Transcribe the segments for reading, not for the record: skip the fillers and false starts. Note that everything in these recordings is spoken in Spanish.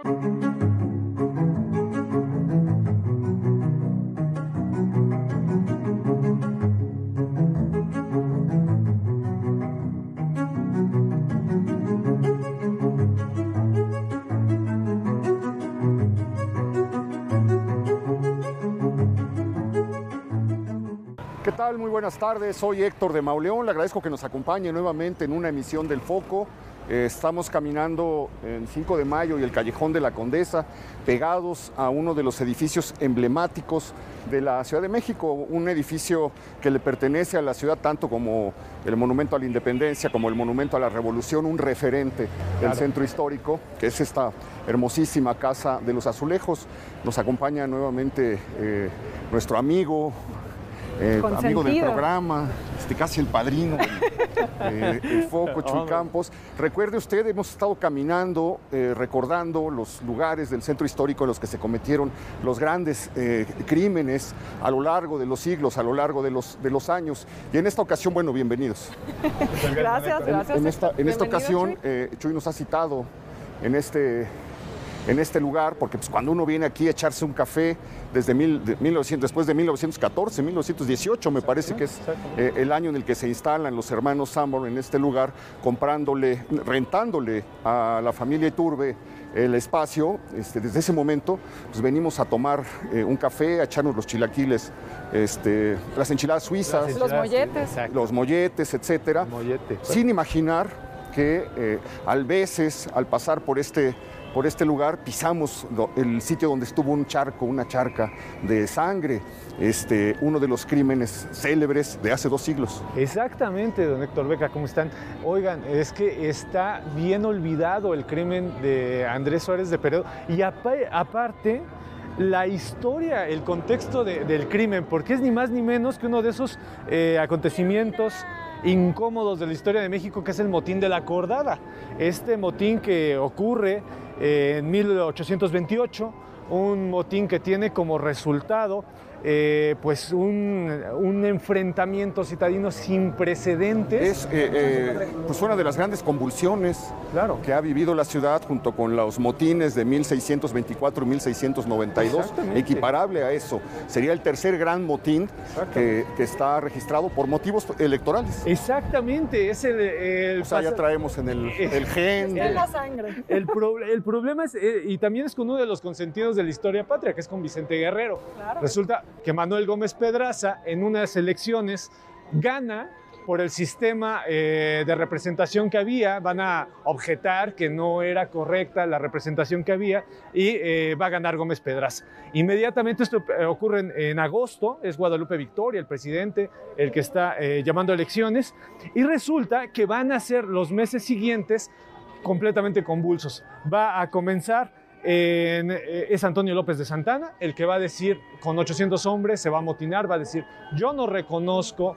¿Qué tal? Muy buenas tardes, soy Héctor de Mauleón, le agradezco que nos acompañe nuevamente en una emisión del Foco. Estamos caminando en 5 de Mayo y el Callejón de la Condesa, pegados a uno de los edificios emblemáticos de la Ciudad de México, un edificio que le pertenece a la ciudad tanto como el Monumento a la Independencia, como el Monumento a la Revolución, un referente del centro histórico, que es esta hermosísima Casa de los Azulejos. Nos acompaña nuevamente nuestro amigo del programa, casi el padrino del Foco, Chuy Campos. Recuerde usted, hemos estado caminando, recordando los lugares del centro histórico en los que se cometieron los grandes crímenes a lo largo de los siglos, a lo largo de los años. Y en esta ocasión, bueno, bienvenidos. Gracias. En esta ocasión, Chuy nos ha citado en este lugar, porque pues, cuando uno viene aquí a echarse un café después de 1914, 1918 me parece que es el año en el que se instalan los hermanos Sanborn en este lugar, rentándole a la familia Iturbe el espacio. Desde ese momento pues, venimos a tomar un café, a echarnos los chilaquiles, las enchiladas suizas, los molletes, etcétera, sin imaginar que al pasar por este lugar pisamos el sitio donde estuvo una charca de sangre, uno de los crímenes célebres de hace 2 siglos. Exactamente, don Héctor Beca, ¿cómo están? Oigan, es que está bien olvidado el crimen de Andrés Suárez de Peredo y aparte la historia, el contexto del crimen, porque es ni más ni menos que uno de esos acontecimientos incómodos de la historia de México, que es el motín de la Acordada. Este motín que ocurre en 1828, un motín que tiene como resultado pues un enfrentamiento citadino sin precedentes. Pues una de las grandes convulsiones que ha vivido la ciudad junto con los motines de 1624 y 1692, equiparable a eso. Sería el tercer gran motín que está registrado por motivos electorales. Exactamente, es ya traemos en el gen. En la sangre. El problema es, y también es con uno de los consentidos de la historia patria, que es con Vicente Guerrero. Claro. Resulta que Manuel Gómez Pedraza en unas elecciones gana por el sistema de representación que había. Van a objetar que no era correcta la representación que había y va a ganar Gómez Pedraza. Inmediatamente esto ocurre en agosto, es Guadalupe Victoria, el presidente, el que está llamando a elecciones, y resulta que van a ser los meses siguientes completamente convulsos. Va a comenzar es Antonio López de Santana, el que va a decir, con 800 hombres se va a motinar, va a decir, yo no reconozco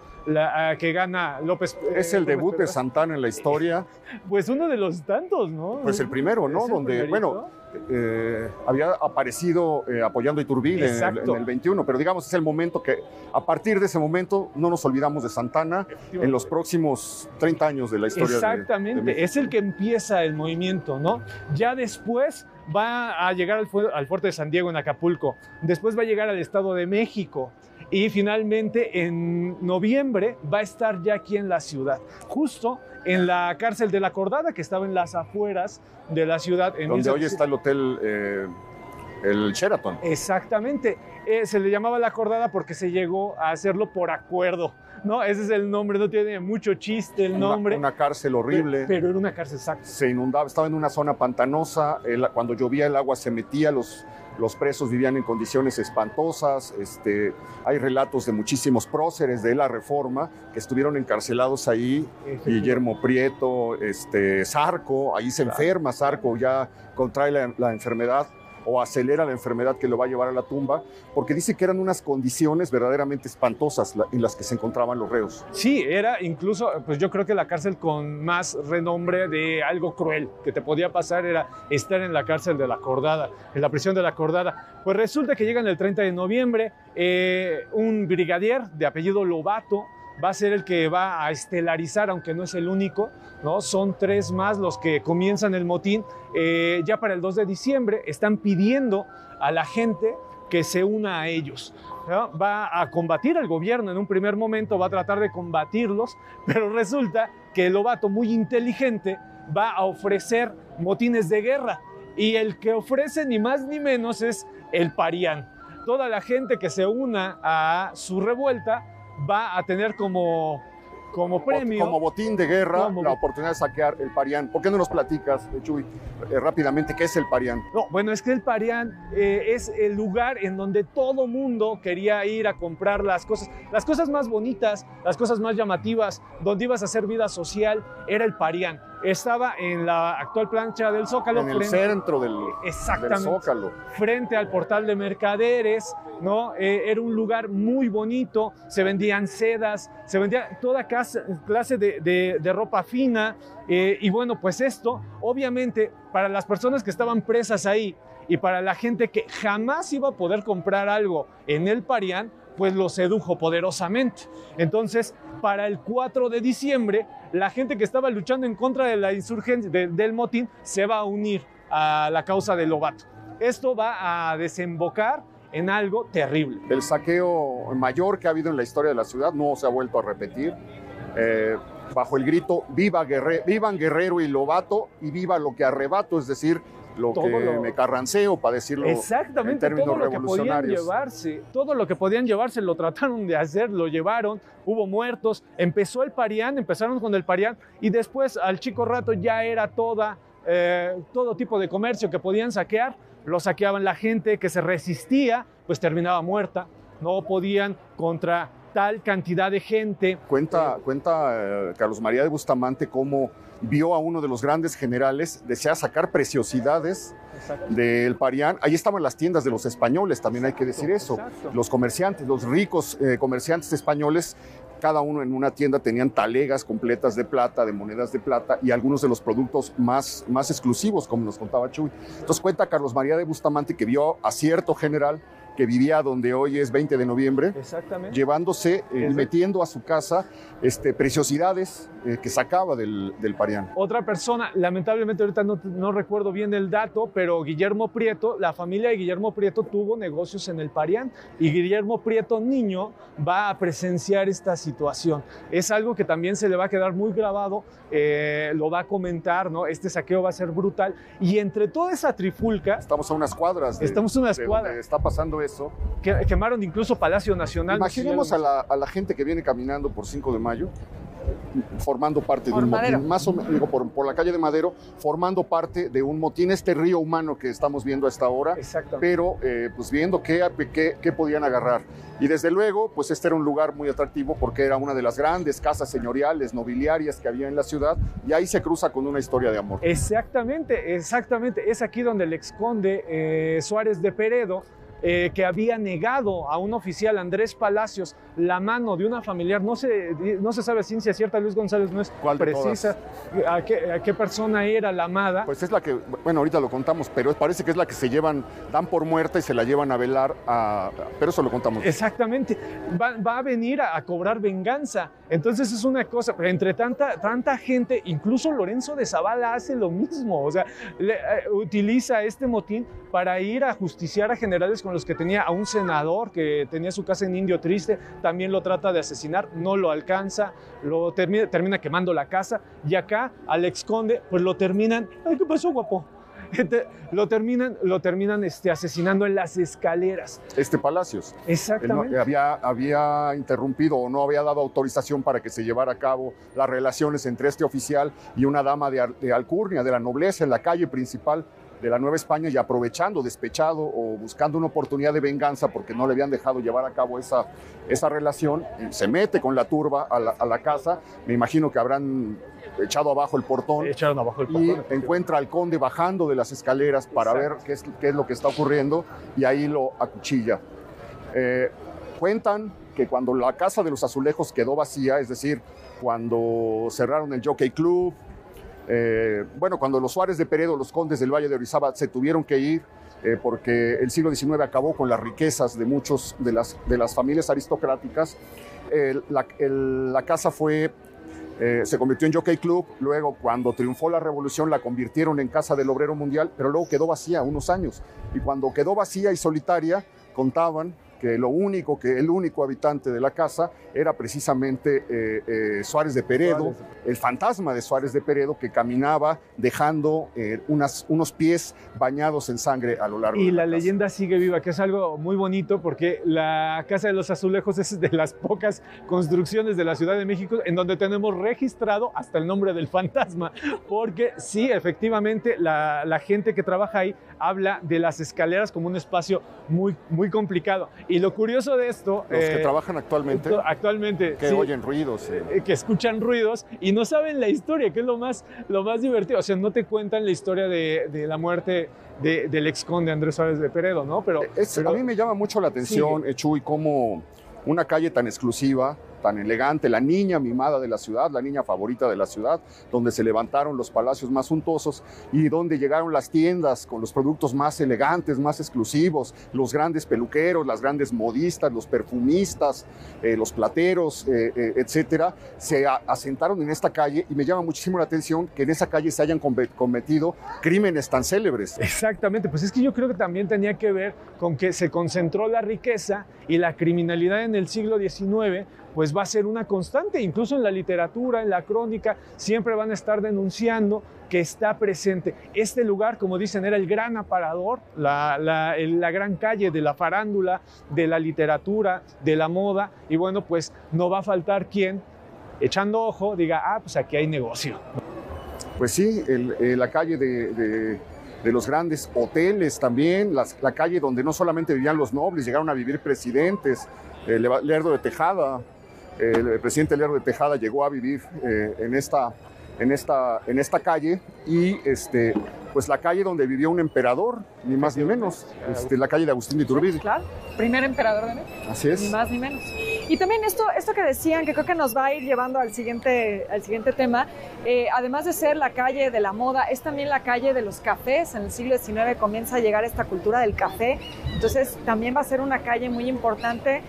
que gana López. Es el debut de Santana en la historia. Pues uno de los tantos, ¿no? Pues el primero, ¿no? Donde, bueno, había aparecido apoyando a Iturbide en el 21, pero digamos es el momento que, a partir de ese momento, no nos olvidamos de Santana en los próximos 30 años de la historia. Exactamente, es el que empieza el movimiento, ¿no? Ya después va a llegar al fuerte de San Diego en Acapulco, después va a llegar al Estado de México y finalmente en noviembre va a estar ya aquí en la ciudad, justo en la cárcel de la Acordada, que estaba en las afueras de la ciudad. Donde hoy está el hotel, el Sheraton. Exactamente, se le llamaba la Acordada porque se llegó a hacerlo por acuerdo, ¿no? Ese es el nombre, no tiene mucho chiste el nombre. Una cárcel horrible. Pero era una cárcel, exacta. Se inundaba, estaba en una zona pantanosa, cuando llovía el agua se metía, los presos vivían en condiciones espantosas. Hay relatos de muchísimos próceres de la Reforma que estuvieron encarcelados ahí. Guillermo Prieto, Zarco, ahí se enferma Zarco, ya contrae la enfermedad o acelera la enfermedad que lo va a llevar a la tumba, porque dice que eran unas condiciones verdaderamente espantosas en las que se encontraban los reos. Sí, era incluso, pues yo creo que la cárcel con más renombre de algo cruel que te podía pasar era estar en la cárcel de la Acordada, en la prisión de la Acordada. Pues resulta que llegan el 30 de noviembre, un brigadier de apellido Lobato va a ser el que va a estelarizar, aunque no es el único, ¿no? Son 3 más los que comienzan el motín. Ya para el 2 de diciembre están pidiendo a la gente que se una a ellos, ¿no? Va a combatir al gobierno en un primer momento, va a tratar de combatirlos, pero resulta que el Lobato, muy inteligente, va a ofrecer motines de guerra, y el que ofrece ni más ni menos es el Parián. Toda la gente que se una a su revuelta va a tener como premio, como botín de guerra, la oportunidad de saquear el Parián. ¿Por qué no nos platicas, Chuy, rápidamente qué es el Parián? No, bueno, es que el Parián es el lugar en donde todo mundo quería ir a comprar las cosas más bonitas, las cosas más llamativas, donde ibas a hacer vida social, era el Parián. Estaba en la actual plancha del Zócalo. En el centro del Zócalo. Frente al portal de mercaderes, ¿no? Era un lugar muy bonito, se vendían sedas, se vendía toda clase de ropa fina, y bueno, pues esto, obviamente, para las personas que estaban presas ahí y para la gente que jamás iba a poder comprar algo en el Parián, pues lo sedujo poderosamente. Entonces, para el 4 de diciembre, la gente que estaba luchando en contra de la insurgencia, del motín, se va a unir a la causa del Lobato. Esto va a desembocar en algo terrible. El saqueo mayor que ha habido en la historia de la ciudad no se ha vuelto a repetir. Bajo el grito vivan Guerrero y Lobato, y viva lo que arrebato, es decir, lo que me carranceo, para decirlo exactamente, en términos todo lo que podían revolucionarios. todo lo que podían llevarse lo trataron de hacer, lo llevaron, hubo muertos, empezaron con el Parián, y después al chico rato ya era todo tipo de comercio que podían saquear, lo saqueaban. La gente que se resistía pues terminaba muerta, no podían contra tal cantidad de gente. Cuenta Carlos María de Bustamante cómo vio a uno de los grandes generales, desea sacar preciosidades del Parián. Ahí estaban las tiendas de los españoles, también hay que decir eso. Exacto. Los comerciantes, los ricos comerciantes españoles, cada uno en una tienda tenían talegas completas de plata, de monedas de plata, y algunos de los productos más exclusivos, como nos contaba Chuy. Entonces cuenta Carlos María de Bustamante que vio a cierto general que vivía donde hoy es 20 de noviembre, llevándose y metiendo a su casa preciosidades que sacaba del Parián. Otra persona, lamentablemente ahorita no recuerdo bien el dato, pero Guillermo Prieto, la familia de Guillermo Prieto tuvo negocios en el Parián, y Guillermo Prieto niño va a presenciar esta situación. Es algo que también se le va a quedar muy grabado, lo va a comentar, ¿no? Este saqueo va a ser brutal, y entre toda esa trifulca... Estamos a unas cuadras de donde está pasando eso. Quemaron incluso Palacio Nacional. Imaginemos a la gente que viene caminando por 5 de mayo, formando parte de un motín, más o menos, digo, por la calle de Madero, formando parte de un motín, este río humano que estamos viendo a esta hora, pero pues viendo qué podían agarrar. Y desde luego, pues este era un lugar muy atractivo porque era una de las grandes casas señoriales, nobiliarias que había en la ciudad, y ahí se cruza con una historia de amor. Exactamente. Es aquí donde el exconde Suárez de Peredo, que había negado a un oficial, Andrés Palacios, la mano de una familiar. No se sabe a ciencia cierta, Luis González no es precisa a qué persona era la amada. Pues es la que, bueno, ahorita lo contamos, pero parece que es la que se llevan, dan por muerta y se la llevan a velar, pero eso lo contamos. Exactamente, va a venir a cobrar venganza. Entonces es una cosa, entre tanta gente, incluso Lorenzo de Zavala hace lo mismo, o sea, utiliza este motín para ir a justiciar a generales con los que tenía, a un senador que tenía su casa en Indio Triste, también lo trata de asesinar, no lo alcanza, termina quemando la casa, y acá al exconde pues lo terminan, ay, ¿qué pasó, guapo? Lo terminan asesinando en las escaleras. Palacios. Exactamente. Había interrumpido o no había dado autorización para que se llevara a cabo las relaciones entre este oficial y una dama de alcurnia, de la nobleza, en la calle principal de la Nueva España, y aprovechando, despechado o buscando una oportunidad de venganza porque no le habían dejado llevar a cabo esa relación, se mete con la turba a la casa. Me imagino que habrán echado abajo el portón, y encuentra al conde bajando de las escaleras para ver qué es lo que está ocurriendo, y ahí lo acuchilla. Cuentan que cuando la Casa de los Azulejos quedó vacía, es decir, cuando cerraron el Jockey Club, cuando los Suárez de Peredo, los condes del Valle de Orizaba, se tuvieron que ir porque el siglo XIX acabó con las riquezas de muchos de las familias aristocráticas, La casa se convirtió en Jockey Club, luego cuando triunfó la revolución la convirtieron en Casa del Obrero Mundial, pero luego quedó vacía unos años. Y cuando quedó vacía y solitaria, contaban que el único habitante de la casa era precisamente Suárez de Peredo, el fantasma de Suárez de Peredo, que caminaba dejando unos pies bañados en sangre a lo largo de la casa. Y la leyenda sigue viva, que es algo muy bonito, porque la Casa de los Azulejos es de las pocas construcciones de la Ciudad de México en donde tenemos registrado hasta el nombre del fantasma, porque sí, efectivamente, la gente que trabaja ahí habla de las escaleras como un espacio muy, muy complicado. Y lo curioso de esto... Los que trabajan actualmente que sí, oyen ruidos. Que escuchan ruidos y no saben la historia, que es lo más divertido. O sea, no te cuentan la historia de la muerte del exconde Andrés Suárez de Peredo, ¿no? Pero a mí me llama mucho la atención, Chuy, cómo una calle tan exclusiva, tan elegante, la niña mimada de la ciudad, la niña favorita de la ciudad, donde se levantaron los palacios más suntuosos y donde llegaron las tiendas con los productos más elegantes, más exclusivos, los grandes peluqueros, las grandes modistas, los perfumistas, los plateros, etcétera, se asentaron en esta calle, y me llama muchísimo la atención que en esa calle se hayan cometido crímenes tan célebres. Exactamente, pues es que yo creo que también tenía que ver con que se concentró la riqueza y la criminalidad en el siglo XIX, pues va a ser una constante, incluso en la literatura, en la crónica, siempre van a estar denunciando que está presente. Este lugar, como dicen, era el gran aparador, la gran calle de la farándula, de la literatura, de la moda, y bueno, pues no va a faltar quien, echando ojo, diga, pues aquí hay negocio. Pues sí, la calle de los grandes hoteles también, la calle donde no solamente vivían los nobles, llegaron a vivir presidentes, Lerdo de Tejada. El presidente Lerdo de Tejada llegó a vivir en esta calle, y pues la calle donde vivió un emperador, ni más ni menos, la calle de Agustín de Iturbide. Claro, primer emperador de México. Así es. Ni más ni menos. Y también esto que decían, que creo que nos va a ir llevando al siguiente tema, además de ser la calle de la moda, es también la calle de los cafés. En el siglo XIX comienza a llegar esta cultura del café, entonces también va a ser una calle muy importante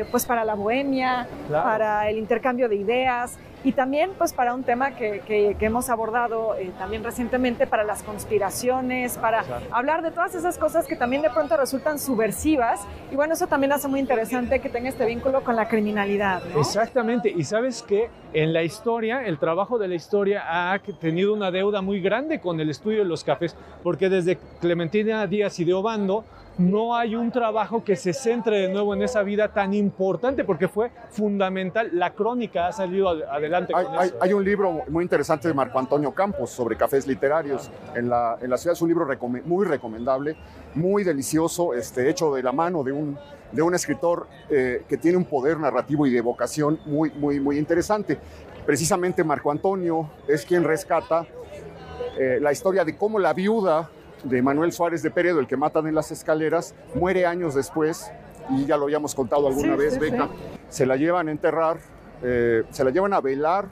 pues para la bohemia, claro, para el intercambio de ideas, y también pues para un tema que hemos abordado también recientemente, para las conspiraciones, para hablar de todas esas cosas que también de pronto resultan subversivas, y bueno, eso también hace muy interesante que tenga este vínculo con la criminalidad, ¿no? Exactamente, y sabes que en la historia, el trabajo de la historia ha tenido una deuda muy grande con el estudio de los cafés, porque desde Clementina Díaz y de Obando no hay un trabajo que se centre de nuevo en esa vida tan importante, porque fue fundamental. La crónica ha salido adelante con eso. Hay un libro muy interesante de Marco Antonio Campos sobre cafés literarios en la ciudad. Es un libro muy recomendable, muy delicioso, hecho de la mano de un escritor que tiene un poder narrativo y de evocación muy, muy, muy interesante. Precisamente Marco Antonio es quien rescata la historia de cómo la viuda de Manuel Suárez de Peredo, el que matan en las escaleras, muere años después, y ya lo habíamos contado alguna vez, Beca. Se la llevan a enterrar, se la llevan a velar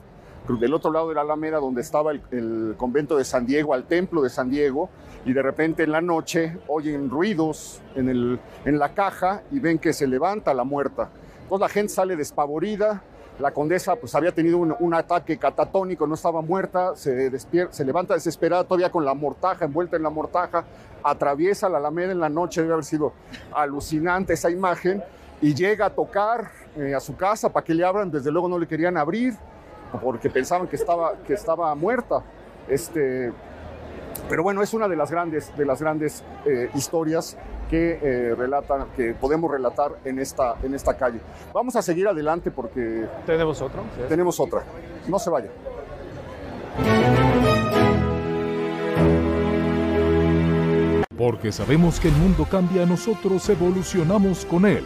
del otro lado de la Alameda, donde estaba el convento de San Diego, al templo de San Diego, y de repente en la noche oyen ruidos en la caja y ven que se levanta la muerta. Entonces la gente sale despavorida. La condesa pues había tenido un ataque catatónico, no estaba muerta, se levanta desesperada, todavía con la mortaja, envuelta en la mortaja, atraviesa la Alameda en la noche, debe haber sido alucinante esa imagen, y llega a tocar a su casa para que le abran. Desde luego no le querían abrir porque pensaban que estaba muerta. Pero bueno, es una de las grandes historias que podemos relatar en esta calle. Vamos a seguir adelante porque tenemos otro. ¿Sí? Tenemos otra. No se vaya. Porque sabemos que el mundo cambia, nosotros evolucionamos con él.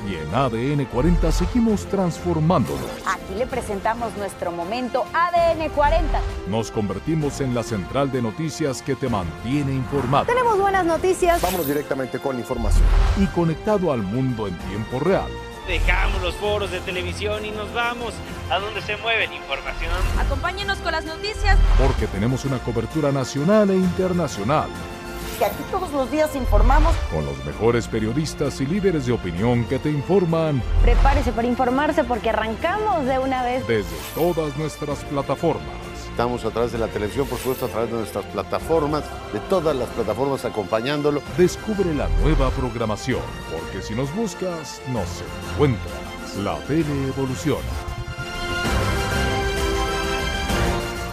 Y en ADN 40 seguimos transformándonos. Aquí le presentamos nuestro momento ADN 40. Nos convertimos en la central de noticias que te mantiene informado. Tenemos buenas noticias. Vamos directamente con la información. Y conectado al mundo en tiempo real. Dejamos los foros de televisión y nos vamos a donde se mueve la información. Acompáñenos con las noticias. Porque tenemos una cobertura nacional e internacional. que aquí todos los días informamos. Con los mejores periodistas y líderes de opinión que te informan. Prepárese para informarse porque arrancamos de una vez. Desde todas nuestras plataformas. Estamos a través de la televisión, por supuesto, a través de nuestras plataformas, de todas las plataformas acompañándolo. Descubre la nueva programación, porque si nos buscas, nos encuentras. La tele evoluciona.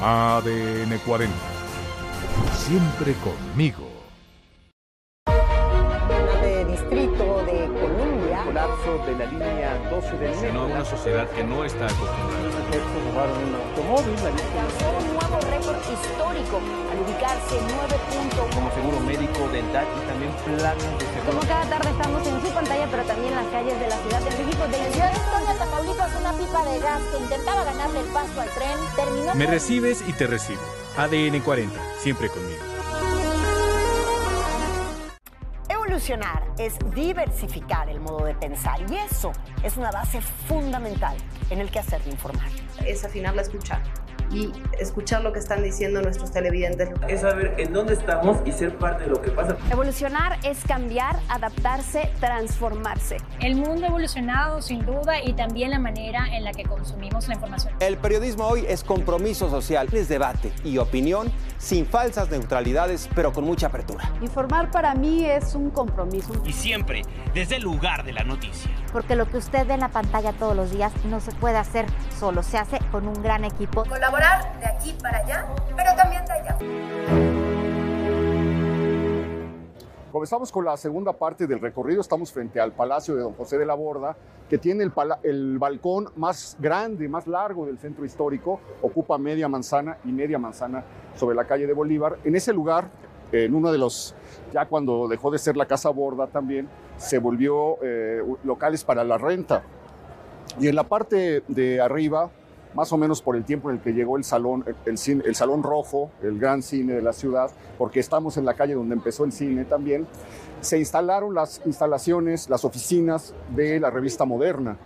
ADN 40. Siempre conmigo. De Distrito de Columbia. Colapso de la línea 12 del metro. No, una sociedad que no está acostumbrada. Los efectos robaron un automóvil. Alcanzó un nuevo récord histórico al ubicarse 9.1. Como seguro médico, dental y también planes de seguro. Como cada tarde estamos en su pantalla, pero también en las calles de la Ciudad de México. De la ciudad de Tamaulipas, una pipa de gas que intentaba ganarle el paso al tren terminó. Me recibes y te recibo. ADN 40, siempre conmigo. Evolucionar es diversificar el modo de pensar y eso es una base fundamental en el quehacer de informar. Es afinar la escucha y escuchar lo que están diciendo nuestros televidentes. Es saber en dónde estamos y ser parte de lo que pasa. Evolucionar es cambiar, adaptarse, transformarse. El mundo ha evolucionado sin duda y también la manera en la que consumimos la información. El periodismo hoy es compromiso social, es debate y opinión sin falsas neutralidades, pero con mucha apertura. Informar para mí es un compromiso. Y siempre desde el lugar de la noticia. Porque lo que usted ve en la pantalla todos los días no se puede hacer solo, se hace con un gran equipo. Colaborar de aquí para allá, pero también de allá. Comenzamos con la segunda parte del recorrido. Estamos frente al Palacio de Don José de la Borda, que tiene el balcón más grande, más largo del centro histórico. Ocupa media manzana y media manzana sobre la calle de Bolívar. En ese lugar, en uno de los, ya cuando dejó de ser la Casa Borda también, se volvió locales para la renta. Y en la parte de arriba, más o menos por el tiempo en el que llegó el Salón Rojo, el gran cine de la ciudad, porque estamos en la calle donde empezó el cine también, se instalaron las instalaciones, las oficinas de la revista Moderna,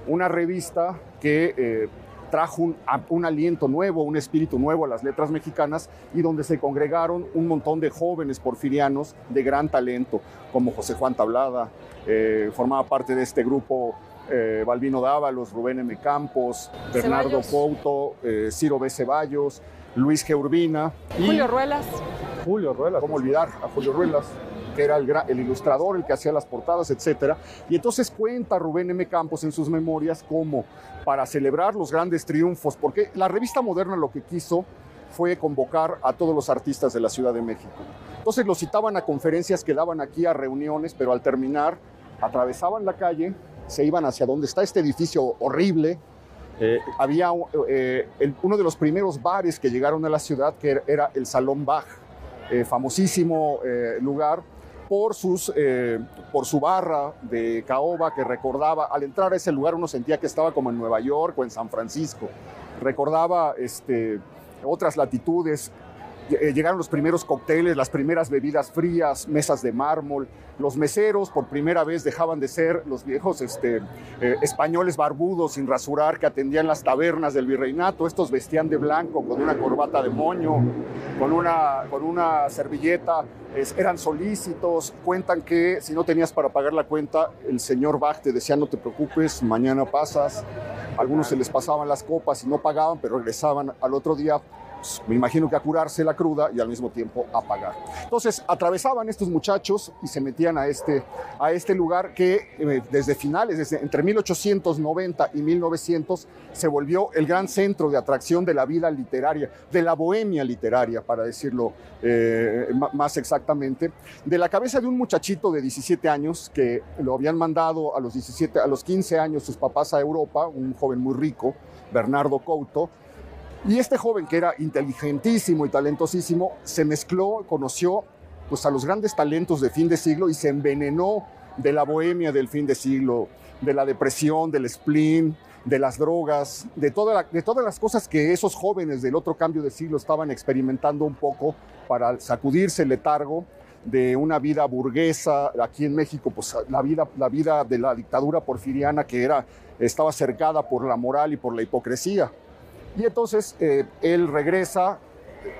una revista que trajo un aliento nuevo, un espíritu nuevo a las letras mexicanas y donde se congregaron un montón de jóvenes porfirianos de gran talento, como José Juan Tablada, formaba parte de este grupo Balbino Dávalos, Rubén M. Campos, Bernardo Couto, Ciro B. Ceballos, Luis G. Urbina. Julio Ruelas. ¿Cómo olvidar a Julio Ruelas? Que era el ilustrador, el que hacía las portadas, etc. Y entonces cuenta Rubén M. Campos en sus memorias cómo, para celebrar los grandes triunfos, porque la revista Moderna lo que quiso fue convocar a todos los artistas de la Ciudad de México. Entonces los citaban a conferencias que daban aquí, a reuniones, pero al terminar atravesaban la calle, se iban hacia donde está este edificio horrible. Había uno de los primeros bares que llegaron a la ciudad, que era el Salón Bach, famosísimo lugar por su barra de caoba que recordaba, al entrar a ese lugar uno sentía que estaba como en Nueva York o en San Francisco, recordaba otras latitudes. Llegaron los primeros cócteles, las primeras bebidas frías, mesas de mármol. Los meseros por primera vez dejaban de ser los viejos españoles barbudos sin rasurar que atendían las tabernas del virreinato. Estos vestían de blanco con una corbata de moño, con una servilleta. Eran solícitos. Cuentan que si no tenías para pagar la cuenta, el señor Bach te decía: no te preocupes, mañana pasas. Algunos se les pasaban las copas y no pagaban, pero regresaban al otro día, me imagino que a curarse la cruda y al mismo tiempo a pagar. Entonces atravesaban estos muchachos y se metían a este lugar que desde entre 1890 y 1900 se volvió el gran centro de atracción de la vida literaria, de la bohemia literaria, para decirlo más exactamente, de la cabeza de un muchachito de 17 años que lo habían mandado a los 15 años sus papás a Europa, un joven muy rico, Bernardo Couto. Y este joven, que era inteligentísimo y talentosísimo, se mezcló, conoció pues, a los grandes talentos de fin de siglo y se envenenó de la bohemia del fin de siglo, de la depresión, del spleen, de las drogas, de todas las cosas que esos jóvenes del otro cambio de siglo estaban experimentando un poco para sacudirse el letargo de una vida burguesa. Aquí en México, pues la vida de la dictadura porfiriana, que estaba cercada por la moral y por la hipocresía. Y entonces él regresa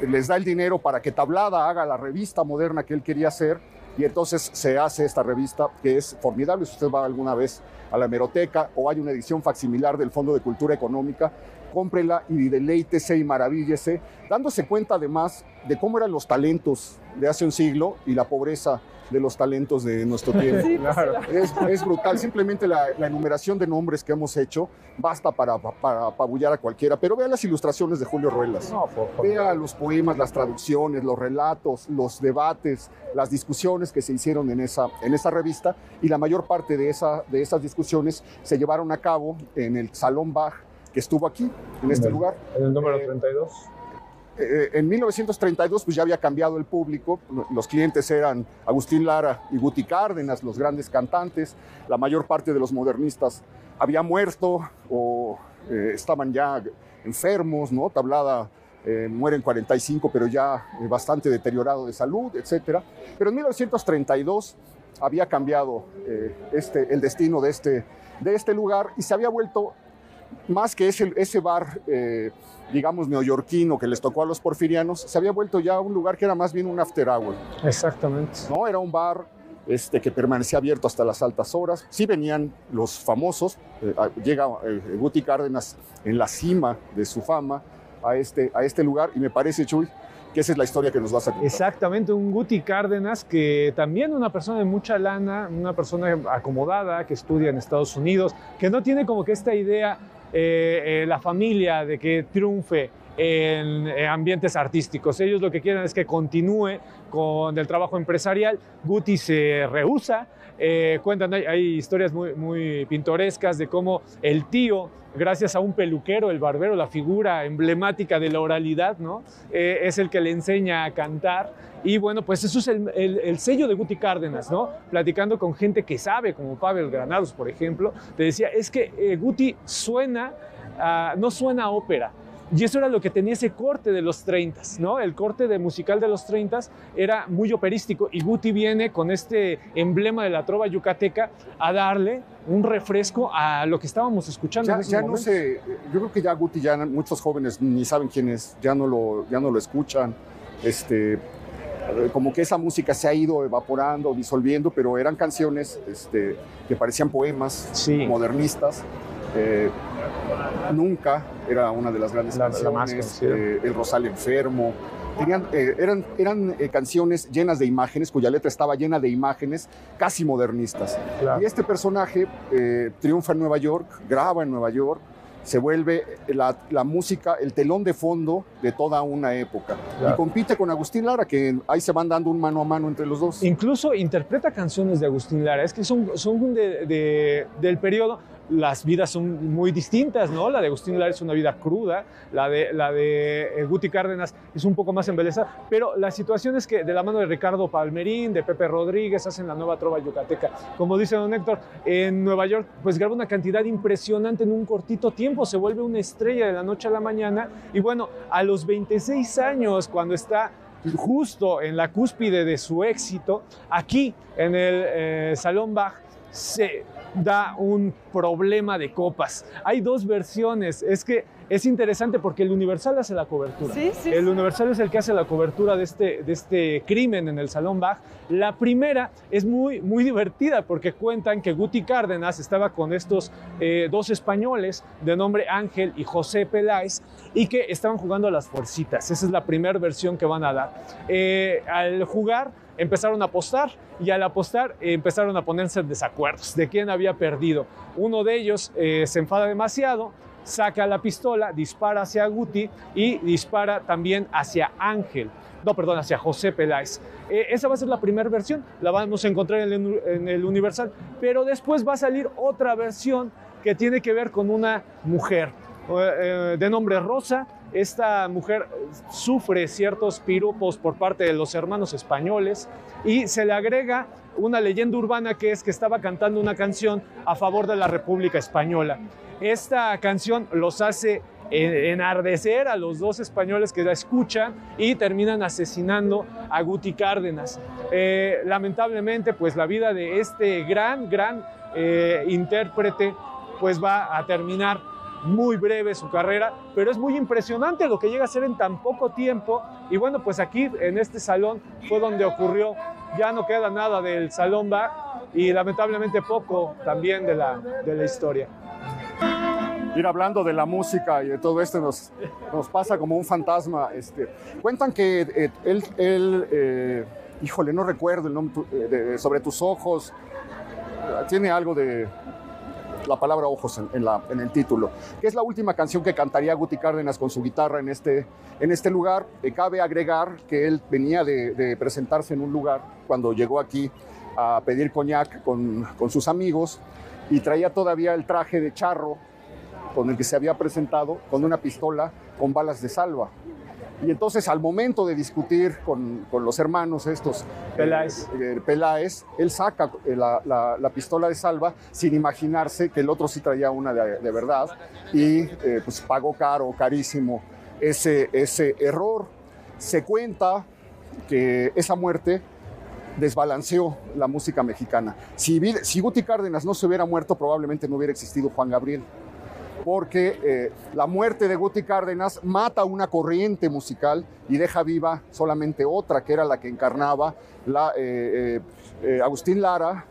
les da el dinero para que Tablada haga la revista moderna que él quería hacer, y entonces se hace esta revista que es formidable. Si usted va alguna vez a la hemeroteca o hay una edición facsimilar del Fondo de Cultura Económica, cómprela y deleítese y maravíllese, dándose cuenta además de cómo eran los talentos de hace un siglo y la pobreza de los talentos de nuestro tiempo. Sí, claro. Es brutal, simplemente la enumeración de nombres que hemos hecho basta para apabullar a cualquiera, pero vea las ilustraciones de Julio Ruelas, vea los poemas, las traducciones, los relatos, los debates, las discusiones que se hicieron en esa revista, y la mayor parte de esas discusiones se llevaron a cabo en el Salón Bach, que estuvo aquí, en este lugar. En el número 32. En 1932 pues ya había cambiado el público, los clientes eran Agustín Lara y Guti Cárdenas, los grandes cantantes, la mayor parte de los modernistas había muerto o estaban ya enfermos, ¿no? Tablada muere en 45, pero ya bastante deteriorado de salud, etc. Pero en 1932 había cambiado el destino de este lugar, y se había vuelto, más que ese bar, digamos, neoyorquino que les tocó a los porfirianos, se había vuelto ya un lugar que era más bien un after hour. Exactamente. No, era un bar que permanecía abierto hasta las altas horas. Sí venían los famosos, llega Guti Cárdenas en la cima de su fama a este lugar, y me parece, Chuy, que esa es la historia que nos vas a contar. Exactamente, un Guti Cárdenas que también una persona de mucha lana, una persona acomodada, que estudia en Estados Unidos, que no tiene como que esta idea, la familia, de que triunfe en ambientes artísticos. Ellos lo que quieren es que continúe con el trabajo empresarial. Guti se rehúsa. Cuentan, hay historias muy pintorescas de cómo el tío, gracias a un peluquero, el barbero, la figura emblemática de la oralidad, ¿no? Es el que le enseña a cantar. Y bueno, pues eso es el sello de Guti Cárdenas, ¿no? Platicando con gente que sabe, como Pavel Granados, por ejemplo, te decía, es que Guti no suena a ópera. Y eso era lo que tenía ese corte de los 30s, ¿no? El corte musical de los 30s era muy operístico, y Guti viene con este emblema de la trova yucateca a darle un refresco a lo que estábamos escuchando en ese momento. No sé, yo creo que ya Guti, ya muchos jóvenes ni saben quién es, ya no lo escuchan. Como que esa música se ha ido evaporando, disolviendo, pero eran canciones que parecían poemas, sí, modernistas. Nunca era una de las grandes canciones, El Rosal Enfermo. Eran canciones llenas de imágenes, cuya letra estaba llena de imágenes casi modernistas. Claro. Y este personaje triunfa en Nueva York, graba en Nueva York, se vuelve la música, el telón de fondo de toda una época. Claro. Y compite con Agustín Lara, que ahí se van dando un mano a mano entre los dos. Incluso interpreta canciones de Agustín Lara, es que son del periodo. Las vidas son muy distintas, ¿no? La de Agustín Lara es una vida cruda, la de Guti Cárdenas es un poco más embelesada, pero la situación es que de la mano de Ricardo Palmerín, de Pepe Rodríguez, hacen la nueva trova yucateca. Como dice don Héctor, en Nueva York pues graba una cantidad impresionante en un cortito tiempo, se vuelve una estrella de la noche a la mañana, y bueno, a los 26 años, cuando está justo en la cúspide de su éxito, aquí en el Salón Bach, se da un problema de copas. Hay dos versiones. Es que es interesante porque el Universal hace la cobertura. El Universal es el que hace la cobertura de este crimen en el Salón Bach. La primera es muy divertida porque cuentan que Guti Cárdenas estaba con estos dos españoles de nombre Ángel y José Peláez, y que estaban jugando a las forcitas. Esa es la primera versión que van a dar. Al jugar empezaron a apostar, y al apostar empezaron a ponerse en desacuerdos de quién había perdido. Uno de ellos se enfada demasiado, saca la pistola, dispara hacia Guti y dispara también hacia hacia José Peláez. Esa va a ser la primera versión, la vamos a encontrar en el Universal, pero después va a salir otra versión que tiene que ver con una mujer de nombre Rosa. Esta mujer sufre ciertos piropos por parte de los hermanos españoles, y se le agrega una leyenda urbana, que es que estaba cantando una canción a favor de la República Española. Esta canción los hace enardecer a los dos españoles que la escuchan, y terminan asesinando a Guti Cárdenas. Lamentablemente, pues la vida de este gran intérprete pues va a terminar muy breve su carrera, pero es muy impresionante lo que llega a hacer en tan poco tiempo. Y bueno, pues aquí en este salón fue donde ocurrió. Ya no queda nada del Salón Bach y lamentablemente poco también de la historia. Ir hablando de la música y de todo esto nos pasa como un fantasma. Cuentan que él híjole, no recuerdo el nombre, Sobre tus ojos, tiene algo de la palabra ojos en el título, que es la última canción que cantaría Guti Cárdenas con su guitarra en este lugar. Cabe agregar que él venía de presentarse en un lugar cuando llegó aquí a pedir coñac con sus amigos y traía todavía el traje de charro con el que se había presentado, con una pistola con balas de salva. Y entonces, al momento de discutir con los hermanos estos, Peláez, él saca la pistola de salva sin imaginarse que el otro sí traía una de verdad y pues pagó carísimo ese error. Se cuenta que esa muerte desbalanceó la música mexicana. Si Guti Cárdenas no se hubiera muerto, probablemente no hubiera existido Juan Gabriel, porque la muerte de Guti Cárdenas mata una corriente musical y deja viva solamente otra, que era la que encarnaba Agustín Lara,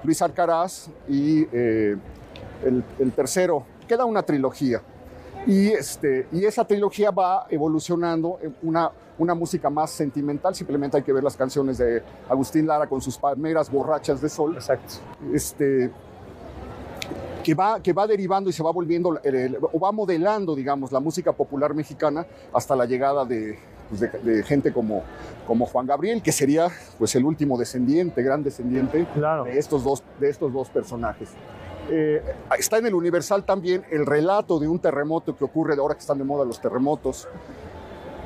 Luis Alcaraz y el tercero. Queda una trilogía. Y esa trilogía va evolucionando en una música más sentimental. Simplemente hay que ver las canciones de Agustín Lara con sus palmeras borrachas de sol. Exacto. Que va derivando y se va volviendo, o va modelando, digamos, la música popular mexicana hasta la llegada de gente como Juan Gabriel, que sería pues el último gran descendiente de estos dos personajes. Está en el Universal también el relato de un terremoto que ocurre, de ahora que están de moda los terremotos.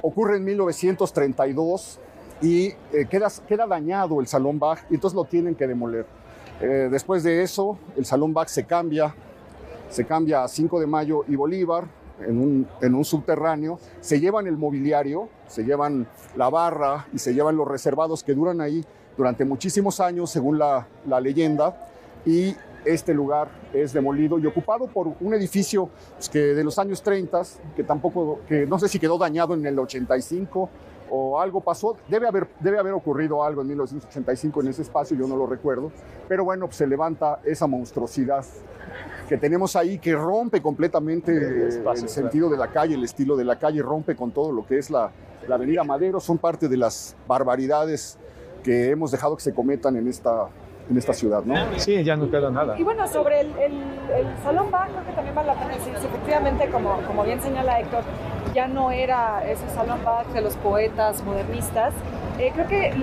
Ocurre en 1932 y queda dañado el Salón Bach y entonces lo tienen que demoler. Después de eso, el Salón Bach se cambia a 5 de Mayo y Bolívar en un subterráneo. Se llevan el mobiliario, se llevan la barra y se llevan los reservados que duran ahí durante muchísimos años, según la leyenda, y este lugar es demolido y ocupado por un edificio que de los años 30, que no sé si quedó dañado en el 85 o algo pasó. Debe haber ocurrido algo en 1985 en ese espacio, yo no lo recuerdo, pero bueno, pues se levanta esa monstruosidad que tenemos ahí, que rompe completamente el sentido de la calle, el estilo de la calle, rompe con todo lo que es la Avenida Madero. Son parte de las barbaridades que hemos dejado que se cometan en esta ciudad, ¿no? Sí, ya no queda nada. Y bueno, sobre el Salón Bach, creo que también vale la pena decir, si efectivamente, como bien señala Héctor, ya no era ese Salón Bach de los poetas modernistas. Creo que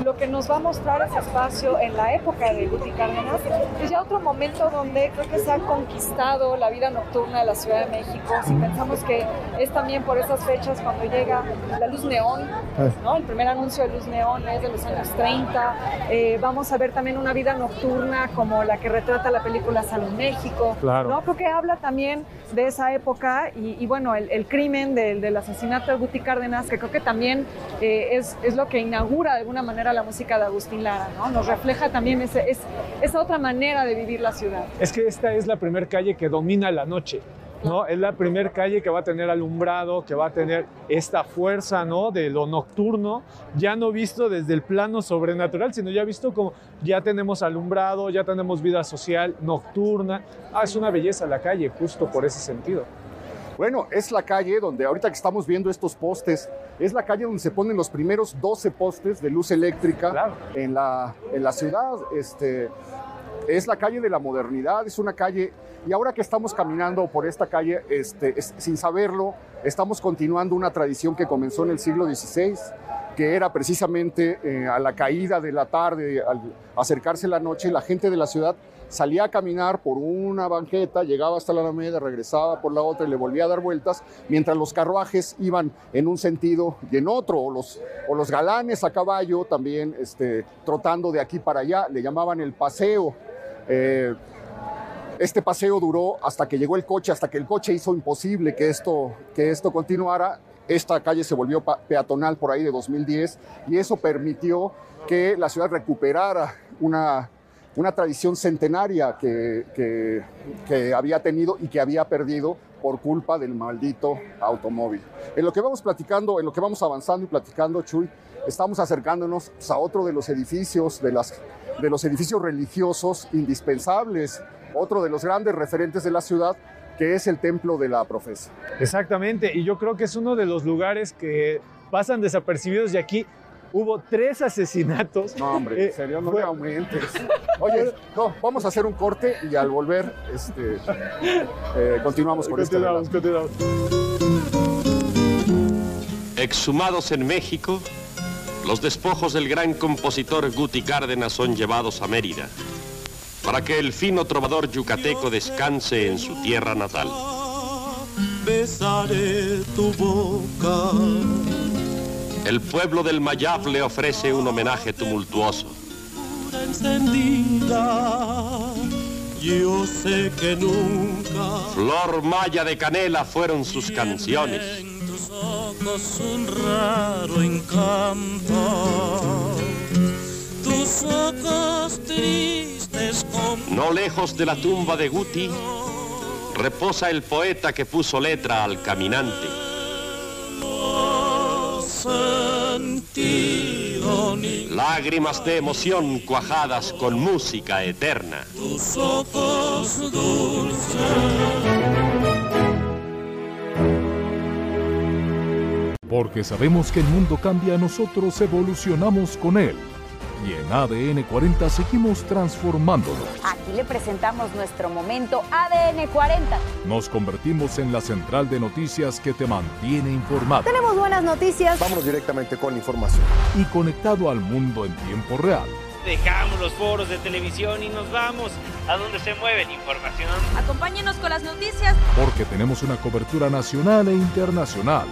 lo que nos va a mostrar ese espacio en la época de Guti Cárdenas es ya otro momento donde creo que se ha conquistado la vida nocturna de la Ciudad de México. Si pensamos que es también por esas fechas cuando llega la luz neón, ¿no? El primer anuncio de luz neón es de los años 30. Vamos a ver también una vida nocturna como la que retrata la película Salón México. Claro. ¿No? Creo que habla también de esa época y bueno, el crimen del asesinato de Guti Cárdenas, que creo que también es lo que inaugura de alguna manera la música de Agustín Lara, ¿no? Nos refleja también esa otra manera de vivir la ciudad. Es que esta es la primera calle que domina la noche, ¿no? Es la primera calle que va a tener alumbrado, que va a tener esta fuerza, ¿no? De lo nocturno, ya no visto desde el plano sobrenatural, sino ya visto como ya tenemos alumbrado, ya tenemos vida social nocturna. Es una belleza la calle, justo por ese sentido. Bueno, es la calle donde ahorita que estamos viendo estos postes, es la calle donde se ponen los primeros 12 postes de luz eléctrica en la ciudad. Es la calle de la modernidad, es una calle, y ahora que estamos caminando por esta calle, sin saberlo, estamos continuando una tradición que comenzó en el siglo XVI, que era precisamente a la caída de la tarde, al acercarse la noche, la gente de la ciudad salía a caminar por una banqueta, llegaba hasta la Alameda, regresaba por la otra y le volvía a dar vueltas, mientras los carruajes iban en un sentido y en otro, o los galanes a caballo también trotando de aquí para allá, le llamaban el paseo. Este paseo duró hasta que llegó el coche, hasta que el coche hizo imposible que esto continuara. Esta calle se volvió peatonal por ahí de 2010 y eso permitió que la ciudad recuperara una una tradición centenaria que había tenido y que había perdido por culpa del maldito automóvil. En lo que vamos platicando, en lo que vamos avanzando y platicando, Chuy, estamos acercándonos a otro de los edificios, de los edificios religiosos indispensables, otro de los grandes referentes de la ciudad, que es el Templo de la Profesa. Exactamente, y yo creo que es uno de los lugares que pasan desapercibidos, y aquí hubo 3 asesinatos. No, hombre, en serio, no le aumentes. Oye, no, vamos a hacer un corte y al volver continuamos con esto. Continuamos. Exhumados en México, los despojos del gran compositor Guti Cárdenas son llevados a Mérida, para que el fino trovador yucateco descanse en su tierra natal. Besaré tu boca. El pueblo del Mayab le ofrece un homenaje tumultuoso. Encendida, yo sé que nunca. Flor Maya de Canela fueron sus canciones. En tus ojos un raro encanto. Tus ojos tristes como... No lejos de la tumba de Guti reposa el poeta que puso letra al caminante. Lágrimas de emoción cuajadas con música eterna. Tus ojos dulces. Porque sabemos que el mundo cambia, nosotros evolucionamos con él. Y en ADN 40 seguimos transformándolo. Aquí le presentamos nuestro momento ADN 40. Nos convertimos en la central de noticias que te mantiene informado. Tenemos buenas noticias. Vamos directamente con la información. Y conectado al mundo en tiempo real. Dejamos los foros de televisión y nos vamos a donde se mueve la información. Acompáñenos con las noticias. Porque tenemos una cobertura nacional e internacional.